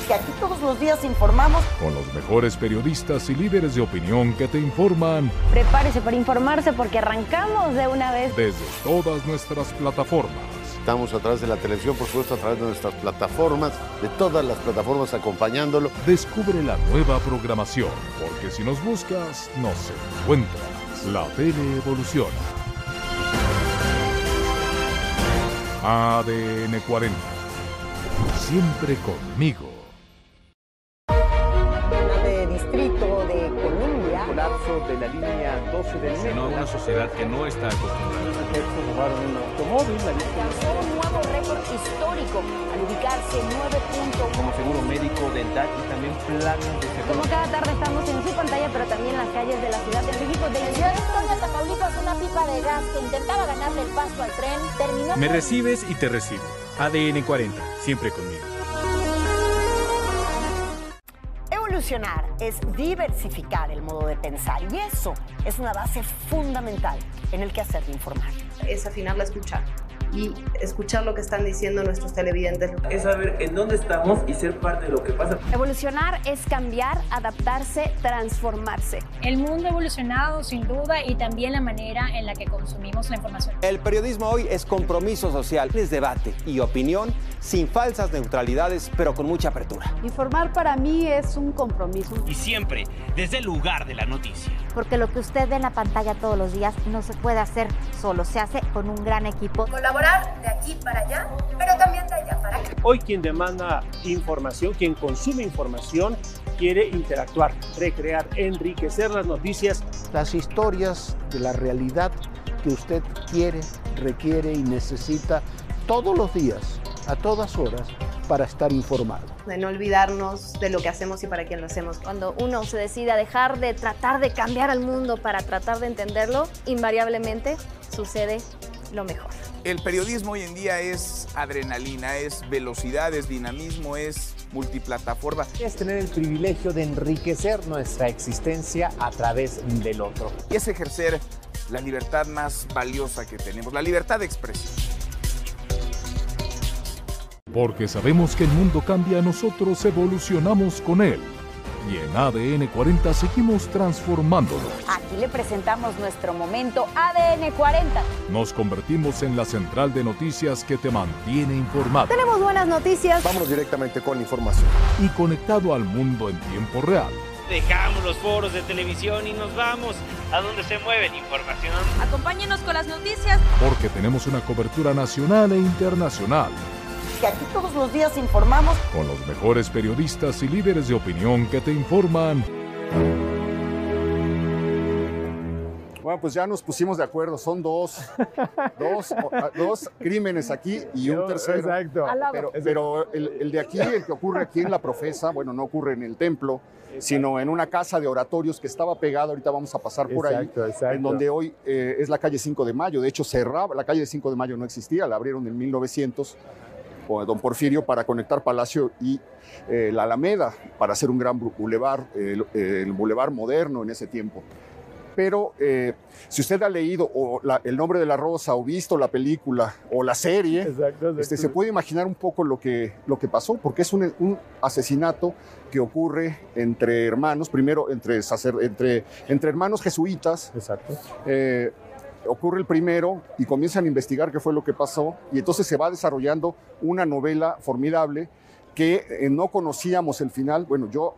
Que aquí todos los días informamos. Con los mejores periodistas y líderes de opinión que te informan. Prepárese para informarse porque arrancamos de una vez. Desde todas nuestras plataformas. Estamos a través de la televisión, por supuesto, a través de nuestras plataformas, de todas las plataformas acompañándolo. Descubre la nueva programación, porque si nos buscas, nos encuentras. La tele evoluciona. ADN 40. Siempre conmigo. Distrito de Columbia. Colapso de la línea 12 del metro. No, una sociedad que no está acostumbrada. Los sujetos robaron un automóvil. Alcanzó un nuevo récord histórico al ubicarse 9.1. Como seguro médico, dental y también planes de seguro. Como cada tarde estamos en su pantalla, pero también en las calles de la Ciudad de México. En Ciudad Victoria, Tamaulipas, una pipa de gas que intentaba ganarle el paso al tren terminó. Me recibes y te recibo. ADN 40, siempre conmigo. Evolucionar es diversificar el modo de pensar y eso es una base fundamental en el quehacer de informar. Es afinar la escucha y escuchar lo que están diciendo nuestros televidentes. Es saber en dónde estamos y ser parte de lo que pasa. Evolucionar es cambiar, adaptarse, transformarse. El mundo ha evolucionado sin duda y también la manera en la que consumimos la información. El periodismo hoy es compromiso social, es debate y opinión sin falsas neutralidades, pero con mucha apertura. Informar para mí es un compromiso. Y siempre desde el lugar de la noticia. Porque lo que usted ve en la pantalla todos los días no se puede hacer solo, se hace con un gran equipo. Colaborar de aquí para allá, pero también de allá para acá. Hoy quien demanda información, quien consume información, quiere interactuar, recrear, enriquecer las noticias. Las historias de la realidad que usted quiere, requiere y necesita todos los días, a todas horas, para estar informado. De no olvidarnos de lo que hacemos y para quién lo hacemos. Cuando uno se decide a dejar de tratar de cambiar al mundo para tratar de entenderlo, invariablemente sucede lo mejor. El periodismo hoy en día es adrenalina, es velocidad, es dinamismo, es multiplataforma. Es tener el privilegio de enriquecer nuestra existencia a través del otro. Y es ejercer la libertad más valiosa que tenemos, la libertad de expresión. Porque sabemos que el mundo cambia, nosotros evolucionamos con él. Y en ADN 40 seguimos transformándolo. Aquí le presentamos nuestro momento ADN 40. Nos convertimos en la central de noticias que te mantiene informado. Tenemos buenas noticias. Vamos directamente con la información. Y conectado al mundo en tiempo real. Dejamos los foros de televisión y nos vamos a donde se mueve la información. Acompáñenos con las noticias. Porque tenemos una cobertura nacional e internacional. Que aquí todos los días informamos. Con los mejores periodistas y líderes de opinión que te informan. Bueno, pues ya nos pusimos de acuerdo. Son dos crímenes aquí y un tercero. Exacto. Pero el de aquí, el que ocurre aquí en La Profesa, bueno, no ocurre en el templo, sino en una casa de oratorios que estaba pegada, ahorita vamos a pasar por ahí, en donde hoy es la calle 5 de Mayo. De hecho, cerraba, la calle 5 de Mayo no existía, la abrieron en 1900, con don Porfirio, para conectar Palacio y la Alameda, para hacer un gran bulevar, el bulevar moderno en ese tiempo. Pero si usted ha leído El nombre de la rosa o visto la película o la serie, se puede imaginar un poco lo que pasó, porque es un asesinato que ocurre entre hermanos, primero entre hermanos jesuitas. Ocurre el primero y comienzan a investigar qué fue lo que pasó, y entonces se va desarrollando una novela formidable que no conocíamos el final. Bueno, yo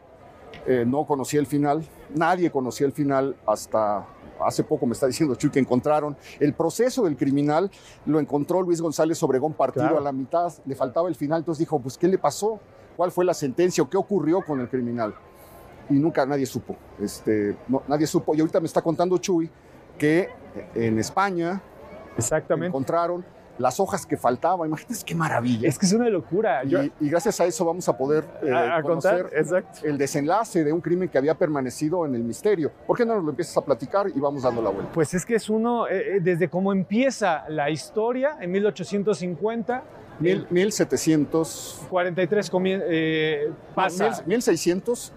no conocía el final, nadie conocía el final hasta hace poco, me está diciendo Chuy, que encontraron el proceso del criminal, lo encontró Luis González Obregón partido a la mitad, le faltaba el final, entonces dijo, pues, ¿qué le pasó? ¿Cuál fue la sentencia o qué ocurrió con el criminal? Y nunca nadie supo, nadie supo, y ahorita me está contando Chuy que en España encontraron las hojas que faltaban. Imagínate qué maravilla. Es que es una locura. Y gracias a eso vamos a poder conocer el desenlace de un crimen que había permanecido en el misterio. ¿Por qué no nos lo empiezas a platicar y vamos dando la vuelta? Pues es que es desde cómo empieza la historia, en 1850. 1743 pasa. 1600.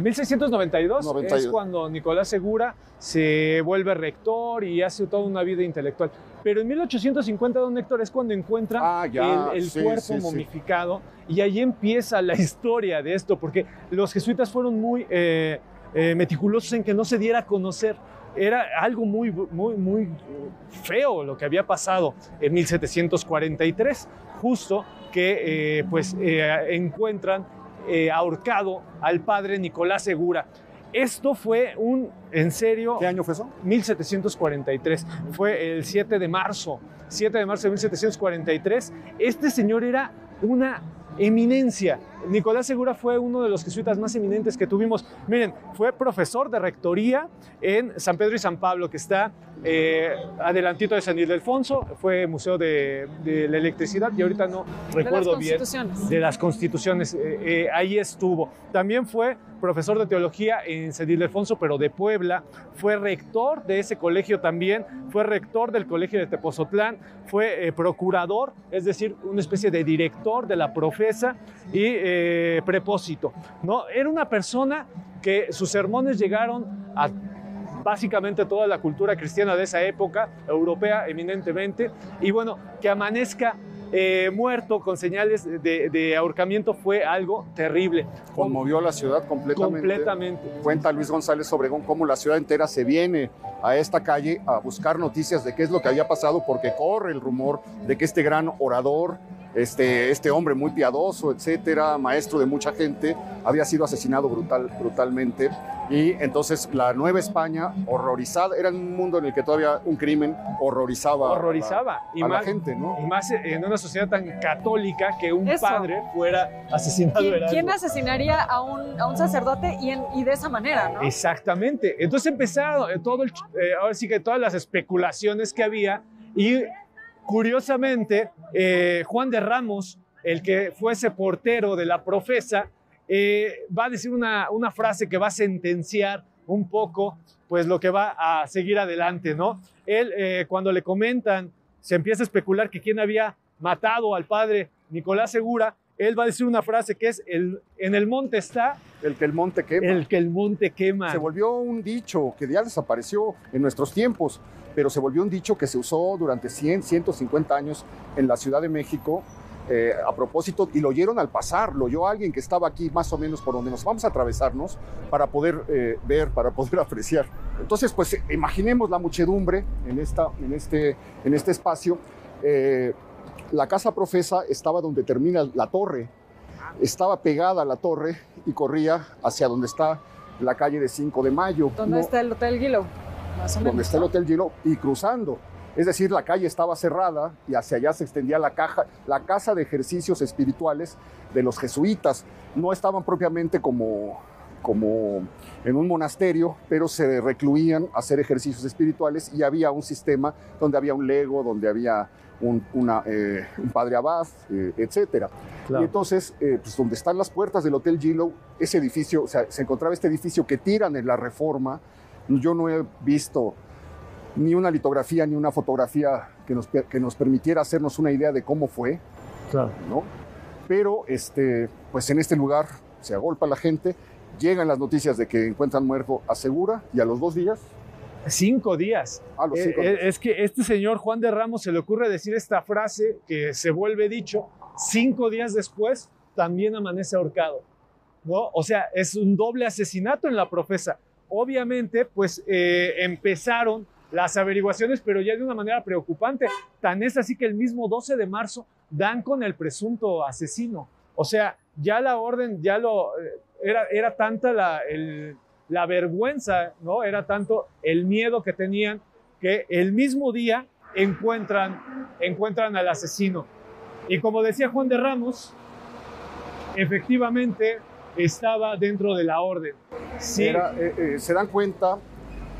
1692 es cuando Nicolás Segura se vuelve rector y hace toda una vida intelectual. Pero en 1850, don Héctor, es cuando encuentra el cuerpo momificado, y ahí empieza la historia de esto, porque los jesuitas fueron muy meticulosos en que no se diera a conocer. Era algo muy, muy, muy feo lo que había pasado en 1743, justo que encuentran ahorcado al padre Nicolás Segura. Esto fue en serio... ¿Qué año fue eso? 1743. Fue el 7 de marzo de 1743. Este señor era una eminencia. Nicolás Segura fue uno de los jesuitas más eminentes que tuvimos. Miren, fue profesor de rectoría en San Pedro y San Pablo, que está adelantito de San Ildefonso. Fue museo de la electricidad, y ahorita no recuerdo bien. De las constituciones. Ahí estuvo. También fue profesor de teología en San Ildefonso, pero de Puebla. Fue rector de ese colegio también. Fue rector del colegio de Tepozotlán. Fue procurador, es decir, una especie de director de la Profesa, y prepósito, ¿no? Era una persona que sus sermones llegaron a básicamente toda la cultura cristiana de esa época, europea eminentemente, y bueno, que amanezca muerto con señales de ahorcamiento fue algo terrible. Conmovió a la ciudad completamente. Cuenta Luis González Obregón cómo la ciudad entera se viene a esta calle a buscar noticias de qué es lo que había pasado, porque corre el rumor de que este gran orador, este hombre muy piadoso, etcétera, maestro de mucha gente, había sido asesinado brutalmente. Y entonces la Nueva España, horrorizada, era un mundo en el que todavía un crimen horrorizaba a la gente, ¿no? Y más en una sociedad tan católica, que un padre fuera asesinado. ¿Quién asesinaría a un sacerdote y de esa manera, no? Exactamente. Entonces empezaron ahora sí que todas las especulaciones que había, y curiosamente, Juan de Ramos, el que fuese portero de la Profesa, va a decir una frase que va a sentenciar un poco pues lo que va a seguir adelante, ¿no? Él, cuando le comentan, se empieza a especular que quién había matado al padre Nicolás Segura, él va a decir una frase que es, en el monte está... El que el monte quema. El que el monte quema. Se volvió un dicho que ya desapareció en nuestros tiempos, pero se volvió un dicho que se usó durante 150 años en la Ciudad de México, a propósito, y lo oyeron al pasar, lo oyó alguien que estaba aquí más o menos por donde nos vamos a atravesarnos para poder ver, para poder apreciar. Entonces, pues imaginemos la muchedumbre en este espacio. La Casa Profesa estaba donde termina la torre, estaba pegada a la torre y corría hacia donde está la calle de 5 de Mayo. ¿Dónde está el Hotel Gilo? Más o menos. Donde está el Hotel Gilo y cruzando. Es decir, la calle estaba cerrada y hacia allá se extendía la casa de ejercicios espirituales de los jesuitas. No estaban propiamente como en un monasterio, pero se recluían a hacer ejercicios espirituales y había un sistema donde había un lego, donde había un padre abad, etc. Claro. Y entonces, pues donde están las puertas del Hotel Gilo, ese edificio, o sea, se encontraba este edificio que tiran en la Reforma. Yo no he visto ni una litografía ni una fotografía que nos permitiera hacernos una idea de cómo fue, claro, ¿no? Pero pues en este lugar se agolpa la gente, llegan las noticias de que encuentran muerto a Segura y a los 2 días. 5 días. A los 5 días. Es que este señor Juan de Ramos se le ocurre decir esta frase que se vuelve dicho, 5 días después también amanece ahorcado, ¿no? O sea, es un doble asesinato en la Profesa. Obviamente, pues empezaron las averiguaciones, pero ya de una manera preocupante. Tan es así que el mismo 12 de marzo dan con el presunto asesino. O sea, ya la orden, era tanta la vergüenza, ¿no? Era tanto el miedo que tenían que el mismo día encuentran al asesino. Y como decía Juan de Ramos, efectivamente estaba dentro de la orden. Sí. Se dan cuenta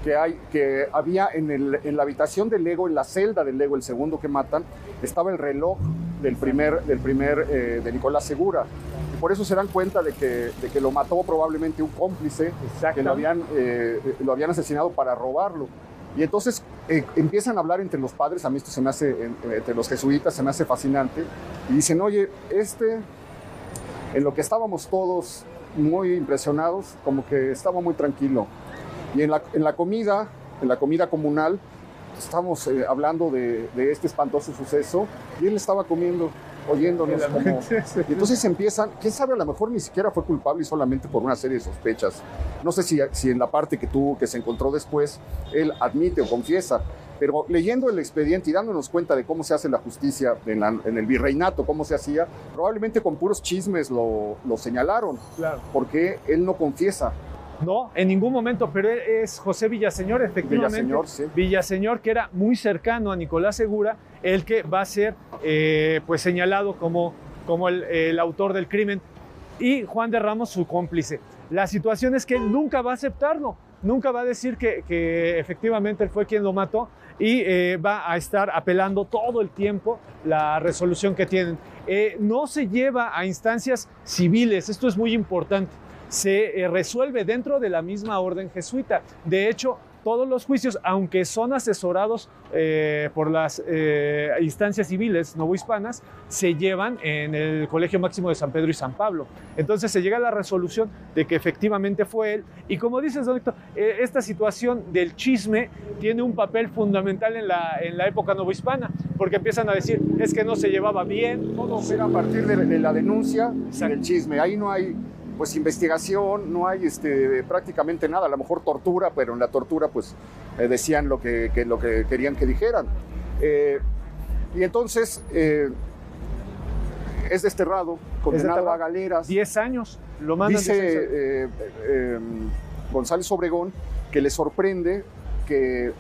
que había en la habitación del Lego, en la celda del Lego, el segundo que matan, estaba el reloj del primer de Nicolás Segura. Y por eso se dan cuenta de que lo mató probablemente un cómplice, que lo habían asesinado para robarlo. Y entonces empiezan a hablar entre los padres. A mí esto se me hace, entre los jesuitas, se me hace fascinante. Y dicen, oye, en lo que estábamos todos muy impresionados, como que estaba muy tranquilo. Y en la comida comunal, estamos hablando de este espantoso suceso, y él estaba comiendo, oyéndonos. Y entonces empiezan, quién sabe, a lo mejor ni siquiera fue culpable y solamente por una serie de sospechas. No sé si en la parte que se encontró después, él admite o confiesa, pero leyendo el expediente y dándonos cuenta de cómo se hace la justicia en el virreinato, cómo se hacía, probablemente con puros chismes lo señalaron, claro, porque él no confiesa. No, en ningún momento, pero es José Villaseñor, efectivamente. Villaseñor, sí. Villaseñor, que era muy cercano a Nicolás Segura, el que va a ser pues señalado como el autor del crimen, y Juan de Ramos su cómplice. La situación es que él nunca va a aceptarlo, nunca va a decir que efectivamente él fue quien lo mató, y va a estar apelando todo el tiempo la resolución que tienen. No se lleva a instancias civiles, esto es muy importante. Se resuelve dentro de la misma orden jesuita. De hecho, todos los juicios, aunque son asesorados por las instancias civiles novohispanas, se llevan en el Colegio Máximo de San Pedro y San Pablo. Entonces se llega a la resolución de que efectivamente fue él. Y como dices, don Héctor, esta situación del chisme tiene un papel fundamental en la época novohispana, porque empiezan a decir, es que no se llevaba bien. Todo opera a partir de la denuncia y del chisme. Ahí no hay pues investigación, no hay prácticamente nada, a lo mejor tortura, pero en la tortura pues decían lo que querían que dijeran. Y entonces es desterrado, condenado a galeras. 10 años, lo mandan. Dice González Obregón que le sorprende que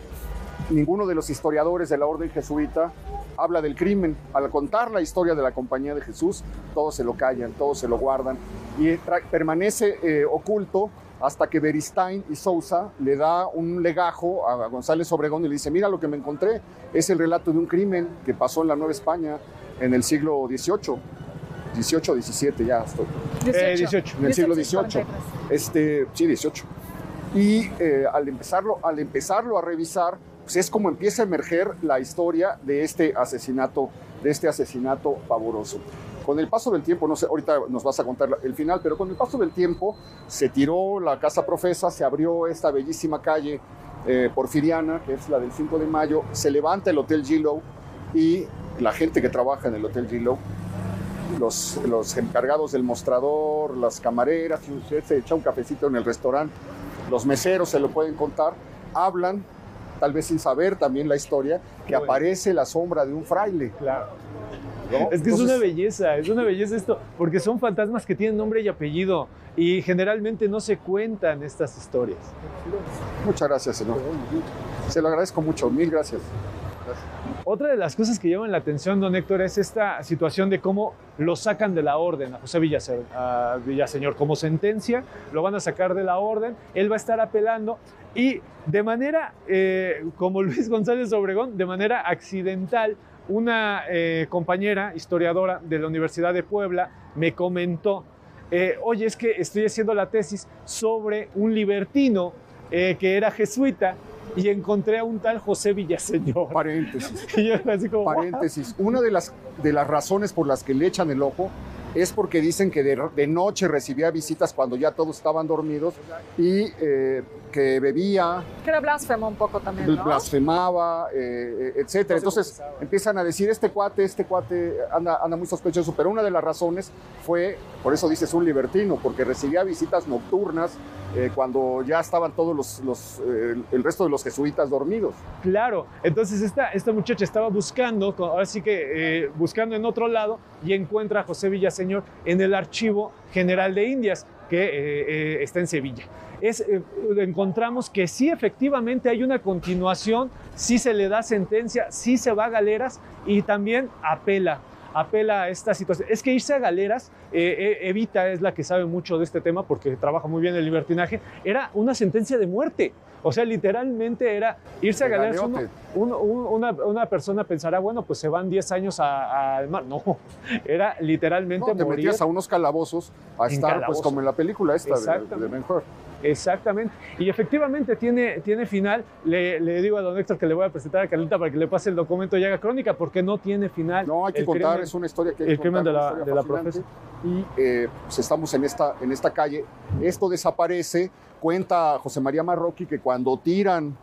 ninguno de los historiadores de la orden jesuita habla del crimen. Al contar la historia de la Compañía de Jesús, todos se lo callan, todos se lo guardan, y permanece oculto hasta que Beristain y Sousa le da un legajo a González Obregón y le dice, mira lo que me encontré, es el relato de un crimen que pasó en la Nueva España en el siglo XVIII, 17, ya estoy. 18. En el siglo XVIII. Sí, 18. Y al empezarlo a revisar, pues es como empieza a emerger la historia de este asesinato pavoroso. Con el paso del tiempo, no sé, ahorita nos vas a contar el final, pero con el paso del tiempo se tiró la Casa Profesa, se abrió esta bellísima calle porfiriana, que es la del 5 de Mayo, se levanta el Hotel Gilo y la gente que trabaja en el Hotel Gilo, los encargados del mostrador, las camareras, si usted se echa un cafecito en el restaurante, los meseros se lo pueden contar, hablan, tal vez sin saber también la historia, que aparece la sombra de un fraile. Claro. ¿no? Es que es una belleza esto, porque son fantasmas que tienen nombre y apellido y generalmente no se cuentan estas historias. Muchas gracias, señor. Se lo agradezco mucho, mil gracias. Otra de las cosas que llaman la atención, don Héctor, es esta situación de cómo lo sacan de la orden a José Villaseñor. Como sentencia, lo van a sacar de la orden, él va a estar apelando y de manera, como Luis González Obregón, de manera accidental, una compañera historiadora de la Universidad de Puebla me comentó, oye, es que estoy haciendo la tesis sobre un libertino que era jesuita, y encontré a un tal José Villaseñor. Paréntesis. Y yo así como, paréntesis. Una de las razones por las que le echan el ojo es porque dicen que de noche recibía visitas cuando ya todos estaban dormidos y que bebía. Que era blasfemo un poco también, ¿no? Blasfemaba, etcétera. Entonces empiezan a decir, este cuate anda muy sospechoso, pero una de las razones fue, por eso dices un libertino, porque recibía visitas nocturnas cuando ya estaban todos el resto de los jesuitas dormidos. Claro, entonces esta muchacha estaba buscando, ahora sí que buscando en otro lado, y encuentra a José Villaseñor en el Archivo General de Indias, que está en Sevilla. Encontramos que sí, efectivamente hay una continuación, sí se le da sentencia, sí se va a galeras y también apela a esta situación. Es que irse a galeras, Evita es la que sabe mucho de este tema porque trabaja muy bien el libertinaje, era una sentencia de muerte. O sea, literalmente era irse a galeras. Una persona pensará, bueno, pues se van 10 años al mar. No, era literalmente te morir. metías a unos calabozos a estar, pues como en la película esta de Ben-Hur. Exactamente. Y efectivamente tiene final. Le digo a don Héctor que le voy a presentar a Carlita para que le pase el documento y haga crónica, porque no tiene final. No, hay que contar, es una historia que hay que contar. El crimen de la profesa. Y pues estamos en esta calle. Esto desaparece. Cuenta José María Marroquí que cuando tiran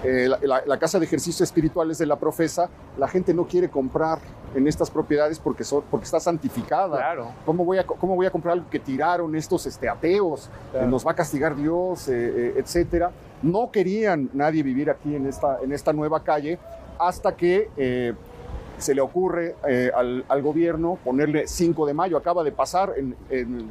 la casa de ejercicios espirituales de la profesa, la gente no quiere comprar en estas propiedades porque está santificada. Claro. ¿Cómo voy a comprar algo que tiraron estos ateos? Claro. Nos va a castigar Dios, etcétera. No querían nadie vivir aquí en esta nueva calle hasta que se le ocurre al gobierno ponerle 5 de mayo. Acaba de pasar en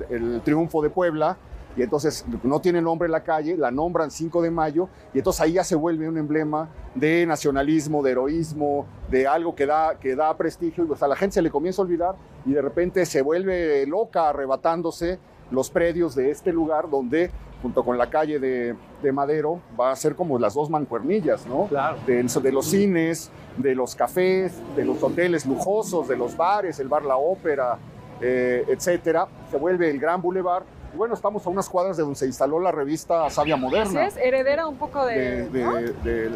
el Triunfo de Puebla. Y entonces no tiene nombre la calle, la nombran 5 de mayo, y entonces ahí ya se vuelve un emblema de nacionalismo, de heroísmo, de algo que da prestigio, y pues a la gente se le comienza a olvidar, y de repente se vuelve loca arrebatándose los predios de este lugar, donde junto con la calle de Madero va a ser como las dos mancuernillas, ¿no? Claro. De los cines, de los cafés, de los hoteles lujosos, de los bares, el bar La Ópera, etcétera. Se vuelve el Gran Boulevard. Y bueno, estamos a unas cuadras de donde se instaló la revista Sabia Moderna. Sí, es heredera un poco de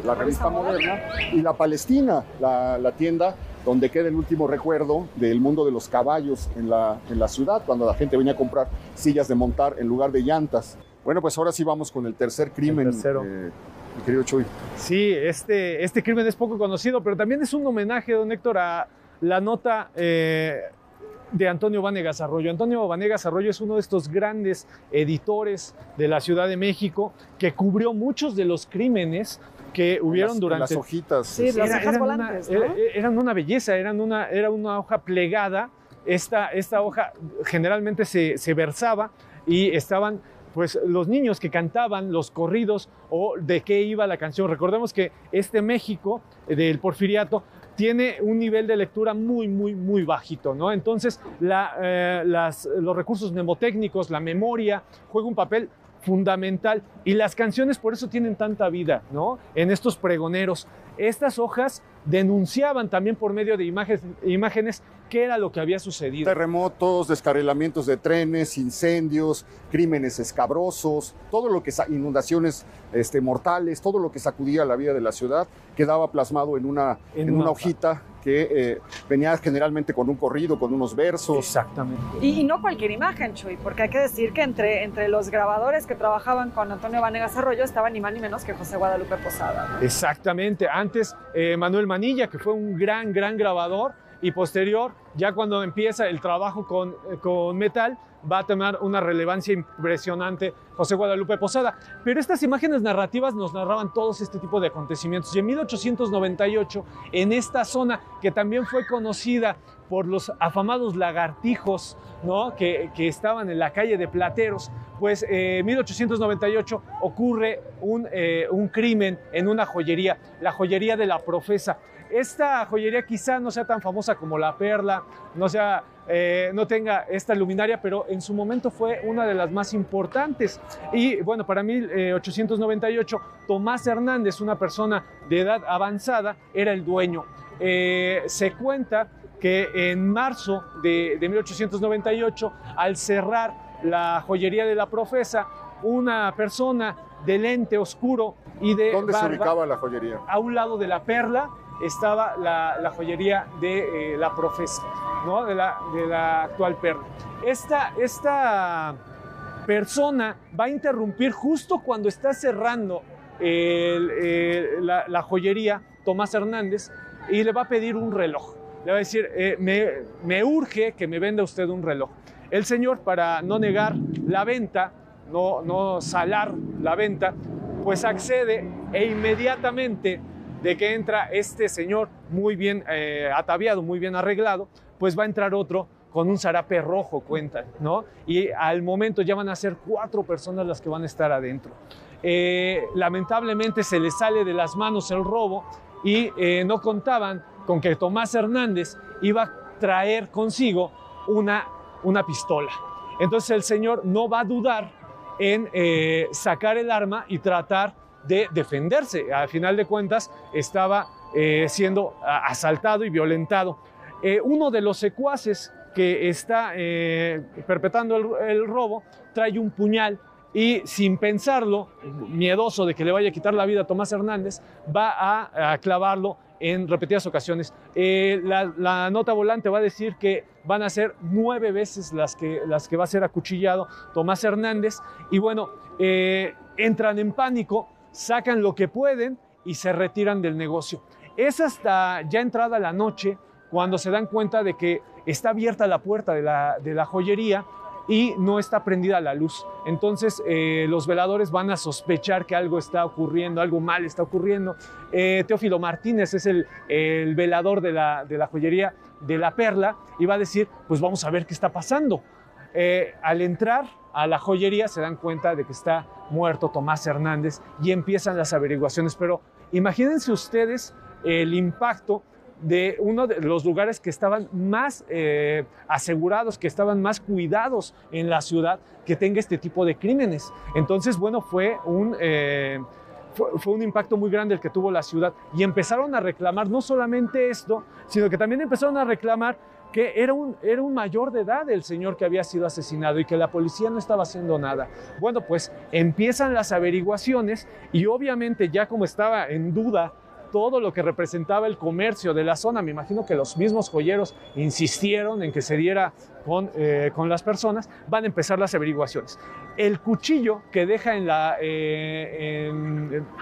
la revista Moderna. Y La Palestina, la tienda donde queda el último recuerdo del mundo de los caballos en la ciudad, cuando la gente venía a comprar sillas de montar en lugar de llantas. Bueno, pues ahora sí vamos con el tercer crimen. Mi querido Chuy. Sí, este crimen es poco conocido, pero también es un homenaje, don Héctor, a la nota de Antonio Vanegas Arroyo. Antonio Vanegas Arroyo es uno de estos grandes editores de la Ciudad de México que cubrió muchos de los crímenes que hubieron durante... Las hojitas. Sí, las hojas volantes, ¿no? Eran una belleza, era una hoja plegada. Esta hoja generalmente se versaba y estaban pues los niños que cantaban los corridos o de qué iba la canción. Recordemos que este México del Porfiriato tiene un nivel de lectura muy, muy, muy bajito, ¿no? Entonces, los recursos mnemotécnicos, la memoria, juega un papel fundamental. Y las canciones por eso tienen tanta vida, ¿no? En estos pregoneros. Estas hojas denunciaban también por medio de imágenes qué era lo que había sucedido. Terremotos, descarrilamientos de trenes, incendios, crímenes escabrosos, todo lo que inundaciones mortales, todo lo que sacudía la vida de la ciudad quedaba plasmado en una hojita que venía generalmente con un corrido, con unos versos. Exactamente. Y no cualquier imagen, Chuy, porque hay que decir que entre los grabadores que trabajaban con Antonio Vanegas Arroyo estaba ni más ni menos que José Guadalupe Posada, ¿no? Exactamente. Antes Manuel Manilla, que fue un gran grabador, y posterior, ya cuando empieza el trabajo con metal, va a tomar una relevancia impresionante José Guadalupe Posada. Pero estas imágenes narrativas nos narraban todos este tipo de acontecimientos. Y en 1898, en esta zona que también fue conocida por los afamados lagartijos, ¿no? que estaban en la calle de Plateros, pues en 1898 ocurre un crimen en una joyería, la joyería de la Profesa. Esta joyería quizá no sea tan famosa como la Perla, no tenga esta luminaria, pero en su momento fue una de las más importantes. Y bueno, para 1898, Tomás Hernández, una persona de edad avanzada, era el dueño. Se cuenta que en marzo de 1898, al cerrar la joyería de la Profesa, una persona de lente oscuro y de ¿Dónde barba, se ubicaba la joyería? A un lado de la Perla estaba la joyería de la Profesa, ¿no? de la actual Perla. Esta persona va a interrumpir justo cuando está cerrando la joyería, Tomás Hernández, y le va a pedir un reloj. Le va a decir, me urge que me venda usted un reloj. El señor, para no negar la venta, no salar la venta, pues accede, e inmediatamente de que entra este señor muy bien ataviado, muy bien arreglado, pues va a entrar otro con un zarape rojo, cuentan, ¿no? Y al momento ya van a ser 4 personas las que van a estar adentro. Lamentablemente se les sale de las manos el robo y no contaban con que Tomás Hernández iba a traer consigo una pistola. Entonces el señor no va a dudar en sacar el arma y tratar de defenderse. Al final de cuentas estaba siendo asaltado y violentado. Uno de los secuaces que está perpetrando el robo trae un puñal y, sin pensarlo, miedoso de que le vaya a quitar la vida a Tomás Hernández, va a clavarlo en repetidas ocasiones. La nota volante va a decir que van a ser 9 veces las que va a ser acuchillado Tomás Hernández. Y bueno, entran en pánico, sacan lo que pueden y se retiran del negocio. Es hasta ya entrada la noche cuando se dan cuenta de que está abierta la puerta de la joyería y no está prendida la luz. Entonces los veladores van a sospechar que algo está ocurriendo, algo mal está ocurriendo. Teófilo Martínez es el velador de la joyería de la Perla y va a decir, pues vamos a ver qué está pasando. Al entrar a la joyería se dan cuenta de que está muerto Tomás Hernández y empiezan las averiguaciones. Pero imagínense ustedes el impacto de uno de los lugares que estaban más asegurados, que estaban más cuidados en la ciudad, que tenga este tipo de crímenes. Entonces, bueno, fue un impacto muy grande el que tuvo la ciudad. Y empezaron a reclamar no solamente esto, sino que también empezaron a reclamar que era un mayor de edad el señor que había sido asesinado y que la policía no estaba haciendo nada. Bueno, pues empiezan las averiguaciones y obviamente ya como estaba en duda todo lo que representaba el comercio de la zona, me imagino que los mismos joyeros insistieron en que se diera con las personas, van a empezar las averiguaciones. El cuchillo que deja en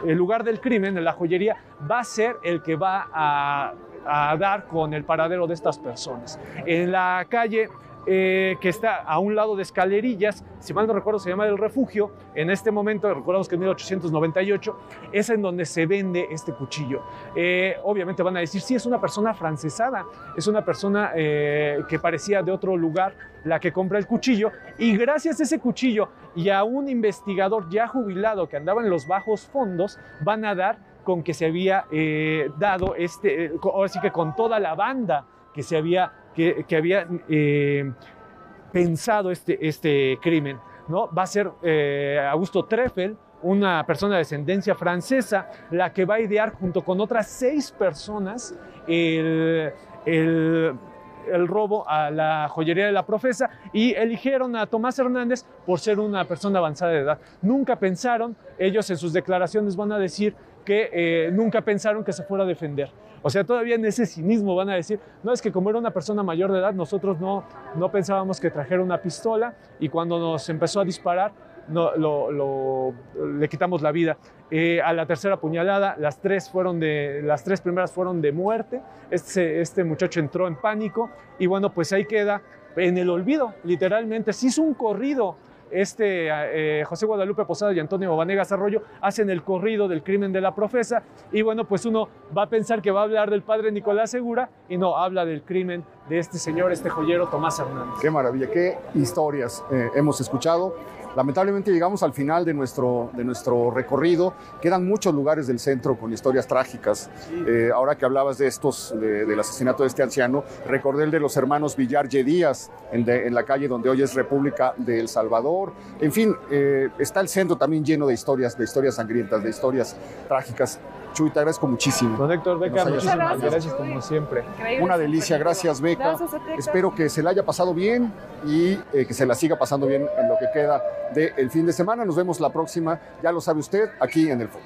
el lugar del crimen, en la joyería, va a ser el que va a dar con el paradero de estas personas. En la calle que está a un lado de Escalerillas, si mal no recuerdo se llama El Refugio, en este momento, recordamos que en 1898, es en donde se vende este cuchillo. Obviamente van a decir, sí, es una persona afrancesada, es una persona que parecía de otro lugar la que compra el cuchillo, y gracias a ese cuchillo y a un investigador ya jubilado que andaba en los bajos fondos, van a dar con que se había dado ahora sí que con toda la banda que se había pensado este crimen, ¿no? Va a ser Augusto Treffel, una persona de descendencia francesa, la que va a idear junto con otras 6 personas el robo a la joyería de la Profesa, y eligieron a Tomás Hernández por ser una persona avanzada de edad. Nunca pensaron, ellos en sus declaraciones van a decir que nunca pensaron que se fuera a defender. O sea, todavía en ese cinismo van a decir, no, es que como era una persona mayor de edad, nosotros no pensábamos que trajera una pistola, y cuando nos empezó a disparar, le quitamos la vida. A la tercera puñalada, las tres primeras fueron de muerte. Este muchacho entró en pánico y bueno, pues ahí queda en el olvido, literalmente. Se hizo un corrido. José Guadalupe Posada y Antonio Vanegas Arroyo hacen el corrido del crimen de la profesa, y bueno, pues uno va a pensar que va a hablar del padre Nicolás Segura, y no, habla del crimen de este señor, este joyero Tomás Hernández. Qué maravilla, qué historias hemos escuchado. Lamentablemente llegamos al final de nuestro recorrido. Quedan muchos lugares del centro con historias trágicas. Ahora que hablabas de estos, del asesinato de este anciano, recordé el de los hermanos Villar Díaz en la calle donde hoy es República de El Salvador. En fin, está el centro también lleno de historias sangrientas, de historias trágicas. Chuy, te agradezco muchísimo. Don Héctor, Beca, muchísimas gracias como siempre. Una delicia, gracias Beca. Espero que se la haya pasado bien y que se la siga pasando bien en lo que queda del fin de semana. Nos vemos la próxima, ya lo sabe usted, aquí en El Foco.